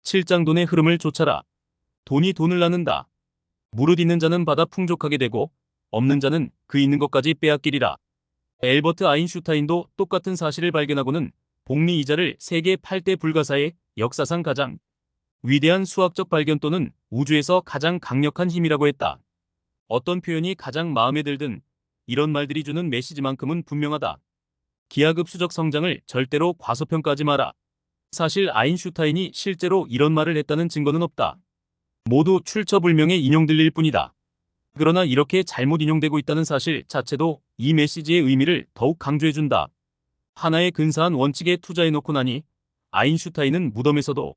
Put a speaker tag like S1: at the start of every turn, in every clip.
S1: 7장돈의 흐름을 쫓아라. 돈이 돈을 낳는다. 무릇 있는 자는 받아 풍족하게 되고 없는 자는 그 있는 것까지 빼앗기리라. 엘버트 아인슈타인도 똑같은 사실을 발견하고는 복리 이자를 세계 8대 불가사의 역사상 가장 위대한 수학적 발견 또는 우주에서 가장 강력한 힘이라고 했다. 어떤 표현이 가장 마음에 들든 이런 말들이 주는 메시지만큼은 분명하다. 기하급수적 성장을 절대로 과소평가하지 마라. 사실 아인슈타인이 실제로 이런 말을 했다는 증거는 없다. 모두 출처불명의 인용들일 뿐이다. 그러나 이렇게 잘못 인용되고 있다는 사실 자체도 이 메시지의 의미를 더욱 강조해준다. 하나의 근사한 원칙에 투자해놓고 나니 아인슈타인은 무덤에서도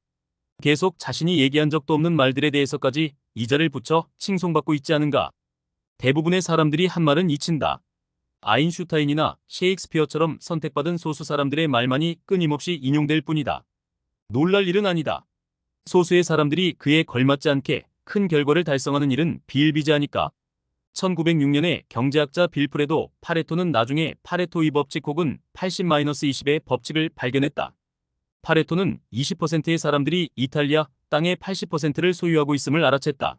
S1: 계속 자신이 얘기한 적도 없는 말들에 대해서까지 이자를 붙여 칭송받고 있지 않은가. 대부분의 사람들이 한 말은 잊힌다. 아인슈타인이나 셰익스피어처럼 선택받은 소수 사람들의 말만이 끊임없이 인용될 뿐이다. 놀랄 일은 아니다. 소수의 사람들이 그에 걸맞지 않게 큰 결과를 달성하는 일은 비일비재하니까. 1906년에 경제학자 빌프레도 파레토는 나중에 파레토 2법칙 혹은 80-20의 법칙을 발견했다. 파레토는 20%의 사람들이 이탈리아 땅의 80%를 소유하고 있음을 알아챘다.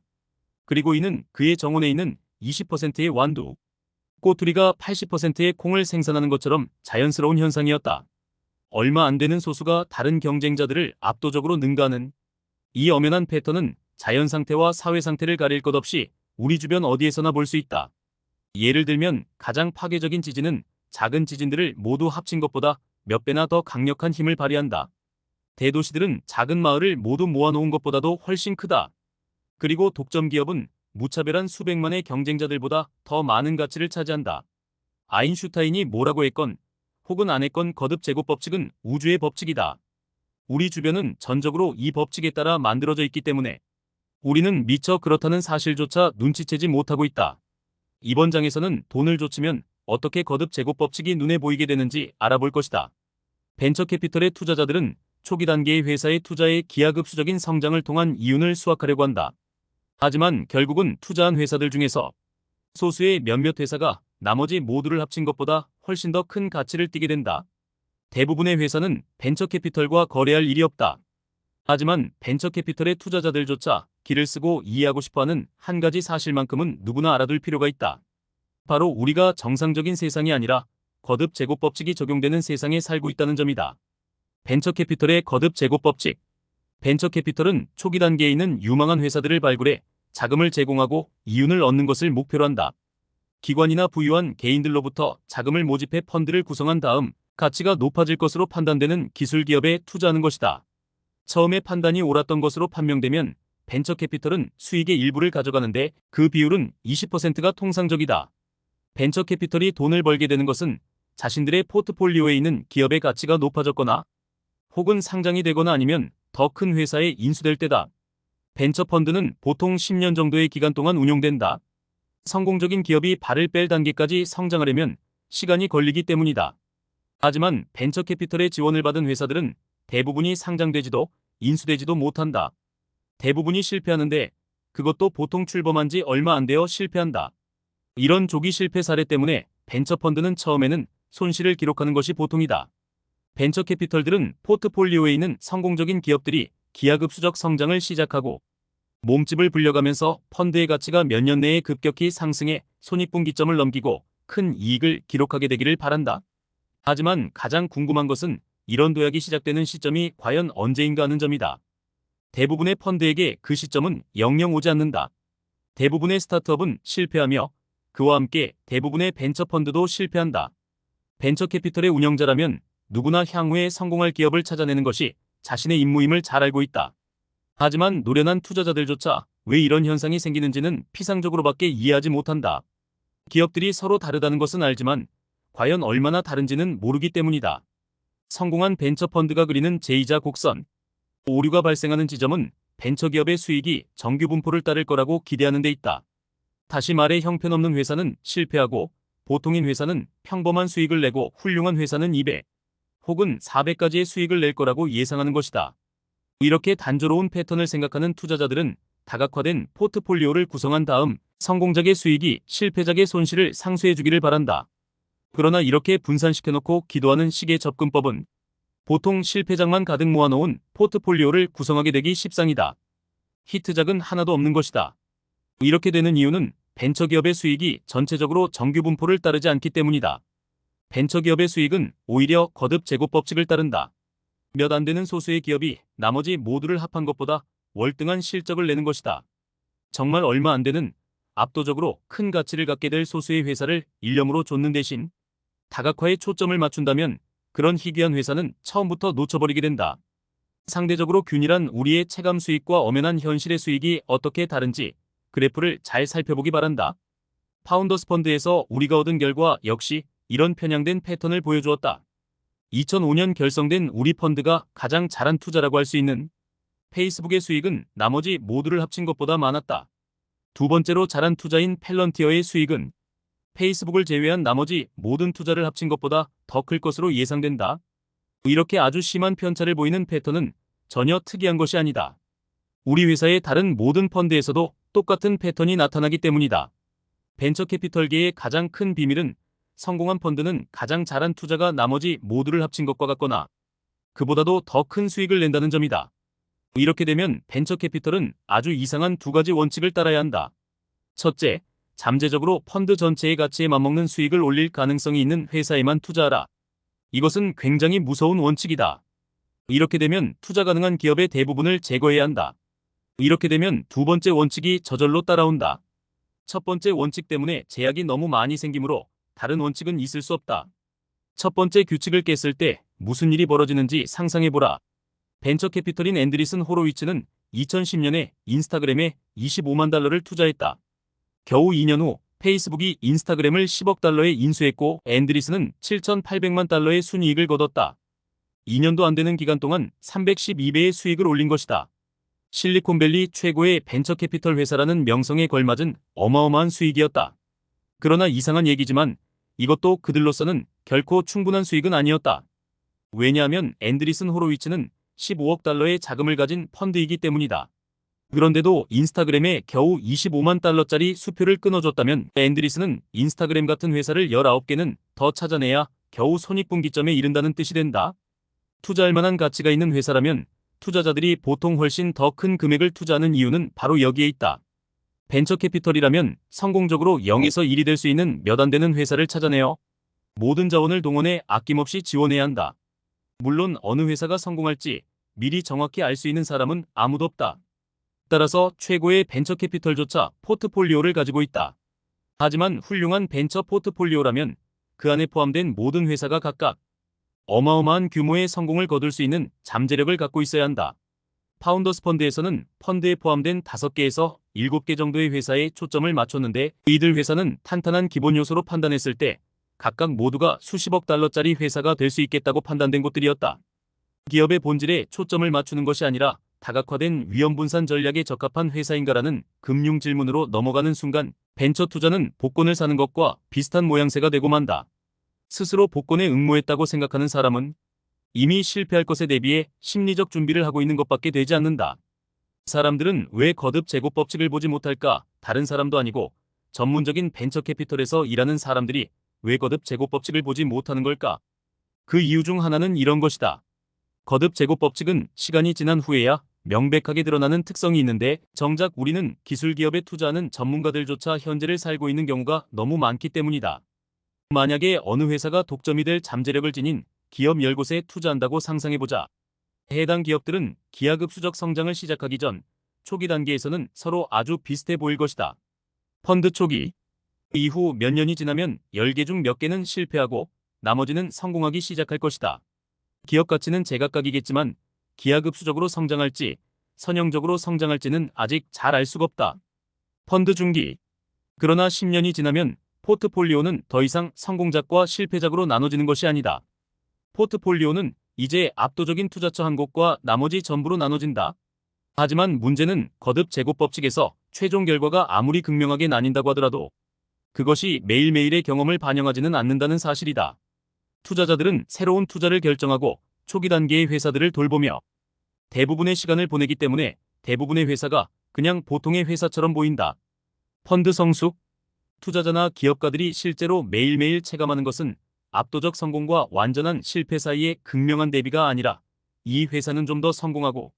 S1: 그리고 이는 그의 정원에 있는 20%의 완두, 꼬투리가 80%의 콩을 생산하는 것처럼 자연스러운 현상이었다. 얼마 안 되는 소수가 다른 경쟁자들을 압도적으로 능가하는 이 엄연한 패턴은 자연 상태와 사회 상태를 가릴 것 없이 우리 주변 어디에서나 볼 수 있다. 예를 들면 가장 파괴적인 지진은 작은 지진들을 모두 합친 것보다 몇 배나 더 강력한 힘을 발휘한다. 대도시들은 작은 마을을 모두 모아놓은 것보다도 훨씬 크다. 그리고 독점 기업은 무차별한 수백만의 경쟁자들보다 더 많은 가치를 차지한다. 아인슈타인이 뭐라고 했건 혹은 안 했건 거듭 제곱 법칙은 우주의 법칙이다. 우리 주변은 전적으로 이 법칙에 따라 만들어져 있기 때문에 우리는 미처 그렇다는 사실조차 눈치채지 못하고 있다. 이번 장에서는 돈을 좇으면 어떻게 거듭 제곱 법칙이 눈에 보이게 되는지 알아볼 것이다. 벤처 캐피털의 투자자들은 초기 단계의 회사의 투자의 기하급수적인 성장을 통한 이윤을 수확하려고 한다. 하지만 결국은 투자한 회사들 중에서 소수의 몇몇 회사가 나머지 모두를 합친 것보다 훨씬 더 큰 가치를 띠게 된다. 대부분의 회사는 벤처 캐피털과 거래할 일이 없다. 하지만 벤처 캐피털의 투자자들조차 기를 쓰고 이해하고 싶어하는 한 가지 사실만큼은 누구나 알아둘 필요가 있다. 바로 우리가 정상적인 세상이 아니라 거듭 제곱 법칙이 적용되는 세상에 살고 있다는 점이다. 벤처 캐피털의 거듭 제곱 법칙. 벤처 캐피털은 초기 단계에 있는 유망한 회사들을 발굴해 자금을 제공하고 이윤을 얻는 것을 목표로 한다. 기관이나 부유한 개인들로부터 자금을 모집해 펀드를 구성한 다음 가치가 높아질 것으로 판단되는 기술 기업에 투자하는 것이다. 처음에 판단이 옳았던 것으로 판명되면 벤처 캐피털은 수익의 일부를 가져가는데 그 비율은 20%가 통상적이다. 벤처 캐피털이 돈을 벌게 되는 것은 자신들의 포트폴리오에 있는 기업의 가치가 높아졌거나 혹은 상장이 되거나 아니면 더 큰 회사에 인수될 때다. 벤처 펀드는 보통 10년 정도의 기간 동안 운용된다. 성공적인 기업이 발을 뺄 단계까지 성장하려면 시간이 걸리기 때문이다. 하지만 벤처 캐피털의 지원을 받은 회사들은 대부분이 상장되지도 인수되지도 못한다. 대부분이 실패하는데 그것도 보통 출범한 지 얼마 안 되어 실패한다. 이런 조기 실패 사례 때문에 벤처 펀드는 처음에는 손실을 기록하는 것이 보통이다. 벤처 캐피털들은 포트폴리오에 있는 성공적인 기업들이 기하급수적 성장을 시작하고 몸집을 불려가면서 펀드의 가치가 몇 년 내에 급격히 상승해 손익분기점을 넘기고 큰 이익을 기록하게 되기를 바란다. 하지만 가장 궁금한 것은 이런 도약이 시작되는 시점이 과연 언제인가 하는 점이다. 대부분의 펀드에게 그 시점은 영영 오지 않는다. 대부분의 스타트업은 실패하며 그와 함께 대부분의 벤처 펀드도 실패한다. 벤처 캐피털의 운영자라면 누구나 향후에 성공할 기업을 찾아내는 것이 자신의 임무임을 잘 알고 있다. 하지만 노련한 투자자들조차 왜 이런 현상이 생기는지는 피상적으로밖에 이해하지 못한다. 기업들이 서로 다르다는 것은 알지만 과연 얼마나 다른지는 모르기 때문이다. 성공한 벤처 펀드가 그리는 제2자 곡선. 오류가 발생하는 지점은 벤처 기업의 수익이 정규 분포를 따를 거라고 기대하는 데 있다. 다시 말해 형편없는 회사는 실패하고 보통인 회사는 평범한 수익을 내고 훌륭한 회사는 2배 혹은 4배까지의 수익을 낼 거라고 예상하는 것이다. 이렇게 단조로운 패턴을 생각하는 투자자들은 다각화된 포트폴리오를 구성한 다음 성공작의 수익이 실패작의 손실을 상쇄해 주기를 바란다. 그러나 이렇게 분산시켜놓고 기도하는 식의 접근법은 보통 실패작만 가득 모아놓은 포트폴리오를 구성하게 되기 십상이다. 히트작은 하나도 없는 것이다. 이렇게 되는 이유는 벤처기업의 수익이 전체적으로 정규 분포를 따르지 않기 때문이다. 벤처기업의 수익은 오히려 거듭 제곱 법칙을 따른다. 몇 안 되는 소수의 기업이 나머지 모두를 합한 것보다 월등한 실적을 내는 것이다. 정말 얼마 안 되는 압도적으로 큰 가치를 갖게 될 소수의 회사를 일념으로 좇는 대신 다각화에 초점을 맞춘다면 그런 희귀한 회사는 처음부터 놓쳐버리게 된다. 상대적으로 균일한 우리의 체감 수익과 엄연한 현실의 수익이 어떻게 다른지 그래프를 잘 살펴보기 바란다. 파운더스 펀드에서 우리가 얻은 결과 역시 이런 편향된 패턴을 보여주었다. 2005년 결성된 우리 펀드가 가장 잘한 투자라고 할 수 있는 페이스북의 수익은 나머지 모두를 합친 것보다 많았다. 두 번째로 잘한 투자인 펠런티어의 수익은 페이스북을 제외한 나머지 모든 투자를 합친 것보다 더 클 것으로 예상된다. 이렇게 아주 심한 편차를 보이는 패턴은 전혀 특이한 것이 아니다. 우리 회사의 다른 모든 펀드에서도 똑같은 패턴이 나타나기 때문이다. 벤처 캐피털계의 가장 큰 비밀은 성공한 펀드는 가장 잘한 투자가 나머지 모두를 합친 것과 같거나 그보다도 더 큰 수익을 낸다는 점이다. 이렇게 되면 벤처 캐피털은 아주 이상한 두 가지 원칙을 따라야 한다. 첫째, 잠재적으로 펀드 전체의 가치에 맞먹는 수익을 올릴 가능성이 있는 회사에만 투자하라. 이것은 굉장히 무서운 원칙이다. 이렇게 되면 투자 가능한 기업의 대부분을 제거해야 한다. 이렇게 되면 두 번째 원칙이 저절로 따라온다. 첫 번째 원칙 때문에 제약이 너무 많이 생기므로 다른 원칙은 있을 수 없다. 첫 번째 규칙을 깼을 때 무슨 일이 벌어지는지 상상해보라. 벤처 캐피털인 앤드리슨 호로위츠는 2010년에 인스타그램에 25만 달러를 투자했다. 겨우 2년 후 페이스북이 인스타그램을 10억 달러에 인수했고 앤드리슨은 7,800만 달러의 순이익을 거뒀다. 2년도 안 되는 기간 동안 312배의 수익을 올린 것이다. 실리콘밸리 최고의 벤처 캐피털 회사라는 명성에 걸맞은 어마어마한 수익이었다. 그러나 이상한 얘기지만 이것도 그들로서는 결코 충분한 수익은 아니었다. 왜냐하면 앤드리슨 호로위츠는 15억 달러의 자금을 가진 펀드이기 때문이다. 그런데도 인스타그램에 겨우 25만 달러짜리 수표를 끊어줬다면 앤드리슨은 인스타그램 같은 회사를 19개는 더 찾아내야 겨우 손익분기점에 이른다는 뜻이 된다. 투자할 만한 가치가 있는 회사라면 투자자들이 보통 훨씬 더 큰 금액을 투자하는 이유는 바로 여기에 있다. 벤처 캐피털이라면 성공적으로 0에서 1이 될 수 있는 몇 안 되는 회사를 찾아내어 모든 자원을 동원해 아낌없이 지원해야 한다. 물론 어느 회사가 성공할지 미리 정확히 알 수 있는 사람은 아무도 없다. 따라서 최고의 벤처 캐피털조차 포트폴리오를 가지고 있다. 하지만 훌륭한 벤처 포트폴리오라면 그 안에 포함된 모든 회사가 각각 어마어마한 규모의 성공을 거둘 수 있는 잠재력을 갖고 있어야 한다. 파운더스 펀드에서는 펀드에 포함된 5개에서 7개 정도의 회사에 초점을 맞췄는데 이들 회사는 탄탄한 기본 요소로 판단했을 때 각각 모두가 수십억 달러짜리 회사가 될 수 있겠다고 판단된 곳들이었다. 기업의 본질에 초점을 맞추는 것이 아니라 다각화된 위험분산 전략에 적합한 회사인가라는 금융 질문으로 넘어가는 순간 벤처 투자는 복권을 사는 것과 비슷한 모양새가 되고 만다. 스스로 복권에 응모했다고 생각하는 사람은 이미 실패할 것에 대비해 심리적 준비를 하고 있는 것밖에 되지 않는다. 사람들은 왜 거듭 제곱 법칙을 보지 못할까? 다른 사람도 아니고 전문적인 벤처 캐피털에서 일하는 사람들이 왜 거듭 제곱 법칙을 보지 못하는 걸까? 그 이유 중 하나는 이런 것이다. 거듭 제곱 법칙은 시간이 지난 후에야 명백하게 드러나는 특성이 있는데 정작 우리는 기술 기업에 투자하는 전문가들조차 현재를 살고 있는 경우가 너무 많기 때문이다. 만약에 어느 회사가 독점이 될 잠재력을 지닌 기업 10곳에 투자한다고 상상해보자. 해당 기업들은 기하급수적 성장을 시작하기 전 초기 단계에서는 서로 아주 비슷해 보일 것이다. 펀드 초기 이후 몇 년이 지나면 10개 중 몇 개는 실패하고 나머지는 성공하기 시작할 것이다. 기업 가치는 제각각이겠지만 기하급수적으로 성장할지 선형적으로 성장할지는 아직 잘 알 수가 없다. 펀드 중기 그러나 10년이 지나면 포트폴리오는 더 이상 성공작과 실패작으로 나눠지는 것이 아니다. 포트폴리오는 이제 압도적인 투자처 한 곳과 나머지 전부로 나눠진다. 하지만 문제는 거듭 제곱 법칙에서 최종 결과가 아무리 극명하게 나뉜다고 하더라도 그것이 매일매일의 경험을 반영하지는 않는다는 사실이다. 투자자들은 새로운 투자를 결정하고 초기 단계의 회사들을 돌보며 대부분의 시간을 보내기 때문에 대부분의 회사가 그냥 보통의 회사처럼 보인다. 펀드 성숙 투자자나 기업가들이 실제로 매일매일 체감하는 것은 압도적 성공과 완전한 실패 사이의 극명한 대비가 아니라 이 회사는 좀 더 성공하고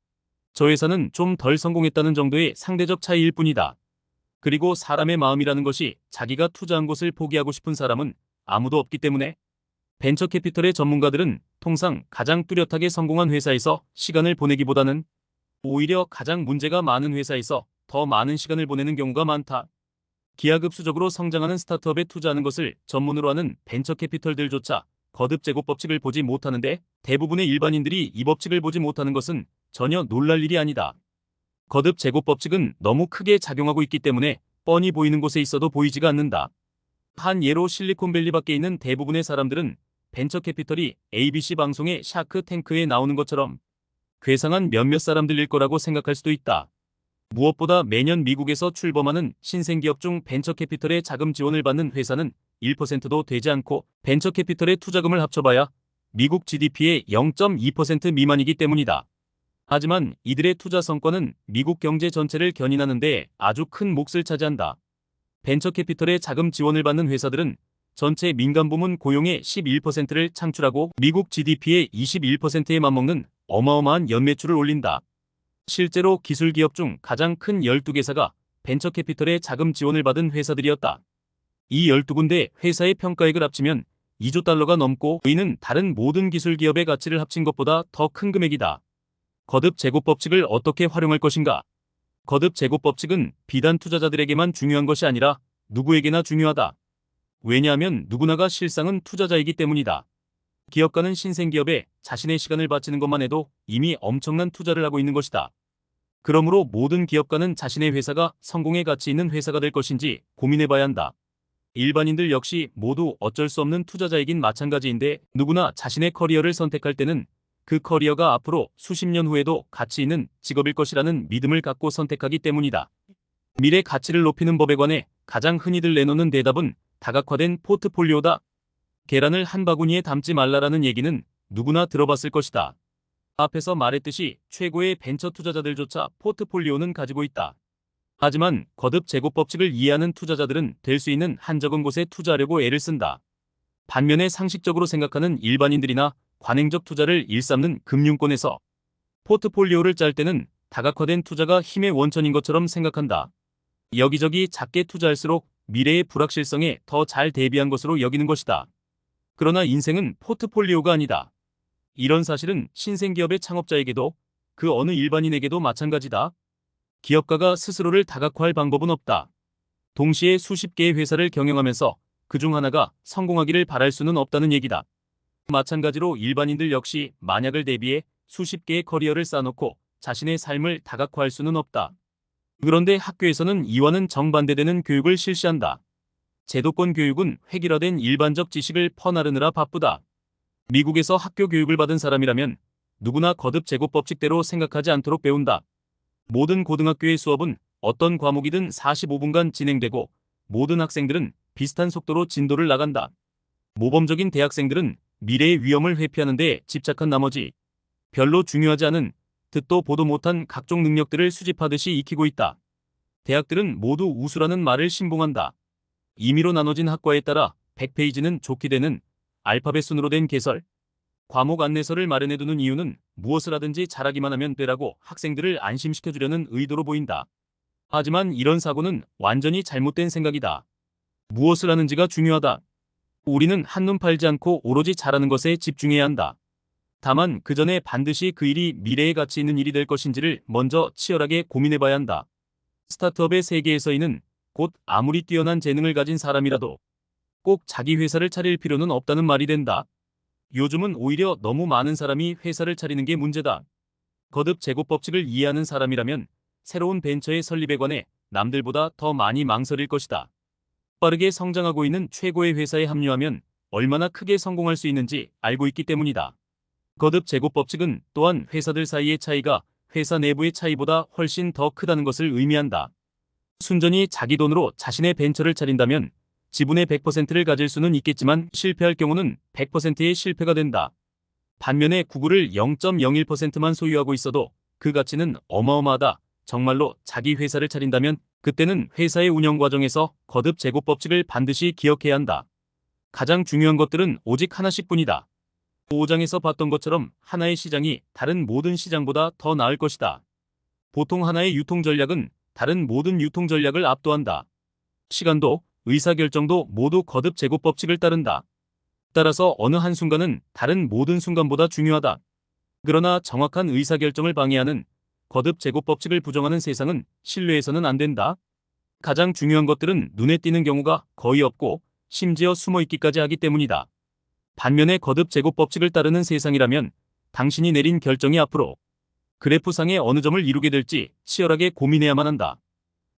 S1: 저 회사는 좀 덜 성공했다는 정도의 상대적 차이일 뿐이다. 그리고 사람의 마음이라는 것이 자기가 투자한 곳을 포기하고 싶은 사람은 아무도 없기 때문에 벤처 캐피털의 전문가들은 통상 가장 뚜렷하게 성공한 회사에서 시간을 보내기보다는 오히려 가장 문제가 많은 회사에서 더 많은 시간을 보내는 경우가 많다. 기하급수적으로 성장하는 스타트업에 투자하는 것을 전문으로 하는 벤처 캐피털들조차 거듭 제곱 법칙을 보지 못하는데 대부분의 일반인들이 이 법칙을 보지 못하는 것은 전혀 놀랄 일이 아니다. 거듭 제곱 법칙은 너무 크게 작용하고 있기 때문에 뻔히 보이는 곳에 있어도 보이지가 않는다. 한 예로 실리콘밸리 밖에 있는 대부분의 사람들은 벤처 캐피털이 ABC 방송의 샤크 탱크에 나오는 것처럼 괴상한 몇몇 사람들일 거라고 생각할 수도 있다. 무엇보다 매년 미국에서 출범하는 신생기업 중 벤처 캐피털의 자금 지원을 받는 회사는 1%도 되지 않고 벤처 캐피털의 투자금을 합쳐봐야 미국 GDP의 0.2% 미만이기 때문이다. 하지만 이들의 투자 성과는 미국 경제 전체를 견인하는 데 아주 큰 몫을 차지한다. 벤처 캐피털의 자금 지원을 받는 회사들은 전체 민간 부문 고용의 11%를 창출하고 미국 GDP의 21%에 맞먹는 어마어마한 연매출을 올린다. 실제로 기술기업 중 가장 큰 12개사가 벤처 캐피털의 자금 지원을 받은 회사들이었다. 이 12군데 회사의 평가액을 합치면 2조 달러가 넘고 이는 다른 모든 기술기업의 가치를 합친 것보다 더 큰 금액이다. 거듭 제곱 법칙을 어떻게 활용할 것인가? 거듭 제곱 법칙은 비단 투자자들에게만 중요한 것이 아니라 누구에게나 중요하다. 왜냐하면 누구나가 실상은 투자자이기 때문이다. 기업가는 신생기업에 자신의 시간을 바치는 것만 해도 이미 엄청난 투자를 하고 있는 것이다. 그러므로 모든 기업가는 자신의 회사가 성공의 가치 있는 회사가 될 것인지 고민해봐야 한다. 일반인들 역시 모두 어쩔 수 없는 투자자이긴 마찬가지인데 누구나 자신의 커리어를 선택할 때는 그 커리어가 앞으로 수십 년 후에도 가치 있는 직업일 것이라는 믿음을 갖고 선택하기 때문이다. 미래 가치를 높이는 법에 관해 가장 흔히들 내놓는 대답은 다각화된 포트폴리오다. 계란을 한 바구니에 담지 말라라는 얘기는 누구나 들어봤을 것이다. 앞에서 말했듯이 최고의 벤처 투자자들조차 포트폴리오는 가지고 있다. 하지만 거듭 제곱 법칙을 이해하는 투자자들은 될 수 있는 한 적은 곳에 투자하려고 애를 쓴다. 반면에 상식적으로 생각하는 일반인들이나 관행적 투자를 일삼는 금융권에서 포트폴리오를 짤 때는 다각화된 투자가 힘의 원천인 것처럼 생각한다. 여기저기 작게 투자할수록 미래의 불확실성에 더 잘 대비한 것으로 여기는 것이다. 그러나 인생은 포트폴리오가 아니다. 이런 사실은 신생기업의 창업자에게도 그 어느 일반인에게도 마찬가지다. 기업가가 스스로를 다각화할 방법은 없다. 동시에 수십 개의 회사를 경영하면서 그중 하나가 성공하기를 바랄 수는 없다는 얘기다. 마찬가지로 일반인들 역시 만약을 대비해 수십 개의 커리어를 쌓아놓고 자신의 삶을 다각화할 수는 없다. 그런데 학교에서는 이와는 정반대되는 교육을 실시한다. 제도권 교육은 획일화된 일반적 지식을 퍼나르느라 바쁘다. 미국에서 학교 교육을 받은 사람이라면 누구나 거듭 제곱 법칙대로 생각하지 않도록 배운다. 모든 고등학교의 수업은 어떤 과목이든 45분간 진행되고 모든 학생들은 비슷한 속도로 진도를 나간다. 모범적인 대학생들은 미래의 위험을 회피하는 데 집착한 나머지 별로 중요하지 않은 듣도 보도 못한 각종 능력들을 수집하듯이 익히고 있다. 대학들은 모두 우수라는 말을 신봉한다. 임의로 나눠진 학과에 따라 100페이지는 좋게 되는 알파벳 순으로 된 개설, 과목 안내서를 마련해두는 이유는 무엇을 하든지 잘하기만 하면 되라고 학생들을 안심시켜주려는 의도로 보인다. 하지만 이런 사고는 완전히 잘못된 생각이다. 무엇을 하는지가 중요하다. 우리는 한눈 팔지 않고 오로지 잘하는 것에 집중해야 한다. 다만 그 전에 반드시 그 일이 미래의 가치 있는 일이 될 것인지를 먼저 치열하게 고민해봐야 한다. 스타트업의 세계에서인은 곧 아무리 뛰어난 재능을 가진 사람이라도 꼭 자기 회사를 차릴 필요는 없다는 말이 된다. 요즘은 오히려 너무 많은 사람이 회사를 차리는 게 문제다. 거듭 제곱 법칙을 이해하는 사람이라면 새로운 벤처의 설립에 관해 남들보다 더 많이 망설일 것이다. 빠르게 성장하고 있는 최고의 회사에 합류하면 얼마나 크게 성공할 수 있는지 알고 있기 때문이다. 거듭 제곱 법칙은 또한 회사들 사이의 차이가 회사 내부의 차이보다 훨씬 더 크다는 것을 의미한다. 순전히 자기 돈으로 자신의 벤처를 차린다면 지분의 100%를 가질 수는 있겠지만 실패할 경우는 100%의 실패가 된다. 반면에 구글을 0.01%만 소유하고 있어도 그 가치는 어마어마하다. 정말로 자기 회사를 차린다면 그때는 회사의 운영 과정에서 거듭 제곱 법칙을 반드시 기억해야 한다. 가장 중요한 것들은 오직 하나씩 뿐이다. 5장에서 봤던 것처럼 하나의 시장이 다른 모든 시장보다 더 나을 것이다. 보통 하나의 유통 전략은 다른 모든 유통 전략을 압도한다. 시간도 의사결정도 모두 거듭 제곱 법칙을 따른다. 따라서 어느 한순간은 다른 모든 순간보다 중요하다. 그러나 정확한 의사결정을 방해하는 거듭 제곱 법칙을 부정하는 세상은 신뢰해서는 안 된다. 가장 중요한 것들은 눈에 띄는 경우가 거의 없고 심지어 숨어있기까지 하기 때문이다. 반면에 거듭 제곱 법칙을 따르는 세상이라면 당신이 내린 결정이 앞으로 그래프상의 어느 점을 이루게 될지 치열하게 고민해야만 한다.